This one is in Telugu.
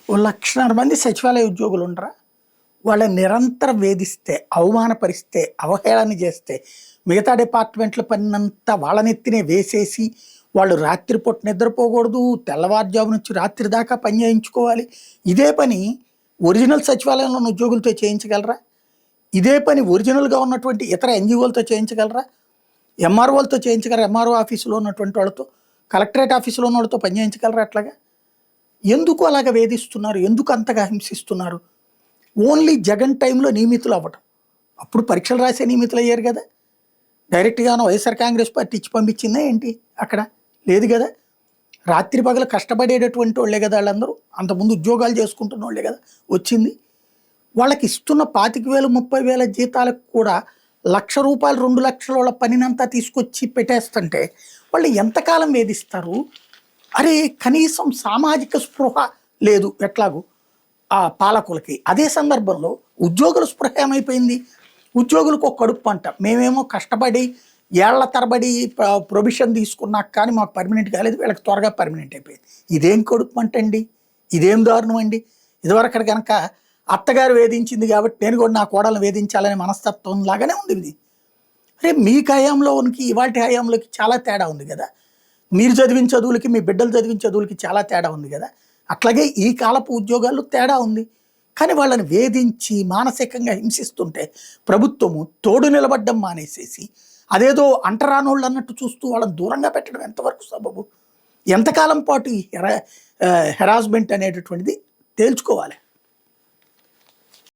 ఓ 1,00,000 మంది సచివాలయ ఉద్యోగులు ఉండరా? వాళ్ళని నిరంతరం వేధిస్తే, అవమానపరిస్తే, అవహేళన చేస్తే, మిగతా డిపార్ట్మెంట్ల పనంతా వాళ్ళ నెత్తినే వేసేసి, వాళ్ళు రాత్రిపూట నిద్రపోకూడదు, తెల్లవారుజాము నుంచి రాత్రి దాకా పని చేయించుకోవాలి. ఇదే పని ఒరిజినల్ సచివాలయంలో ఉన్న ఉద్యోగులతో చేయించగలరా? ఇదే పని ఒరిజినల్‌గా ఉన్నటువంటి ఇతర ఎన్‌జీఓలతో చేయించగలరా? ఎంఆర్ఓలతో చేయించగలరా? ఎంఆర్ఓ ఆఫీసులో ఉన్నటువంటి వాళ్ళతో, కలెక్టరేట్ ఆఫీసులో ఉన్నోళ్ళతో పని చేయించగలరా అట్లాగా? ఎందుకు అలాగ వేధిస్తున్నారు? ఎందుకు అంతగా హింసిస్తున్నారు? ఓన్లీ జగన్ టైంలో నియమితులు అవ్వటం. అప్పుడు పరీక్షలు రాసే నియమితులు అయ్యారు కదా! డైరెక్ట్‌గాను వైఎస్ఆర్ కాంగ్రెస్ పార్టీ ఇచ్చి పంపించిందా ఏంటి అక్కడ? లేదు కదా! రాత్రి పగలు కష్టపడేటటువంటి వాళ్ళే కదా ఆళ్ళందరూ. అంతకుముందు ఉద్యోగాలు చేసుకుంటున్నోళ్ళే కదా వచ్చింది. వాళ్ళకి ఇస్తున్న 25,000, 30,000 జీతాలకు కూడా రూ. 1,00,000, 2,00,000 వాళ్ళ పనినంతా తీసుకొచ్చి పెట్టేస్తుంటే వాళ్ళు ఎంతకాలం వేధిస్తారు? అరే! కనీసం సామాజిక స్పృహ లేదు ఎట్లాగూ ఆ పాలకులకి. అదే సందర్భంలో ఉద్యోగుల స్పృహ ఏమైపోయింది? ఉద్యోగులకు ఒక కడుపు మంట. మేమేమో కష్టపడి ఏళ్ల తరబడి ప్రొవిషన్ తీసుకున్నాక కానీ మాకు పర్మనెంట్ కాలేదు. వీళ్ళకి త్వరగా పర్మనెంట్ అయిపోయింది. ఇదేం కడుపు మంటండి? ఇదేం దారుణం అండి? ఇదివరకటి గనక అత్తగారు వేధించింది కాబట్టి నేను కూడా నా కోడలను వేధించాలనే మనస్తత్వం లాగానే ఉంది ఇది. అరే మీకు హయాంలోనికి ఇవాల్టి హయాంలోకి చాలా తేడా ఉంది కదా! మీరు చదివిన చదువులకి, మీ బిడ్డలు చదివిన చదువులకి చాలా తేడా ఉంది కదా! అట్లాగే ఈ కాలపు ఉద్యోగాల్లో తేడా ఉంది. కానీ వాళ్ళని వేధించి, మానసికంగా హింసిస్తుంటే ప్రభుత్వము తోడు నిలబడ్డం మానేసేసి, అదేదో అంటరానోళ్ళు అన్నట్టు చూస్తూ వాళ్ళని దూరంగా పెట్టడం ఎంతవరకు సబబు? ఎంతకాలం పాటు ఈ హెరాస్మెంట్ అనేటటువంటిది తేల్చుకోవాలి.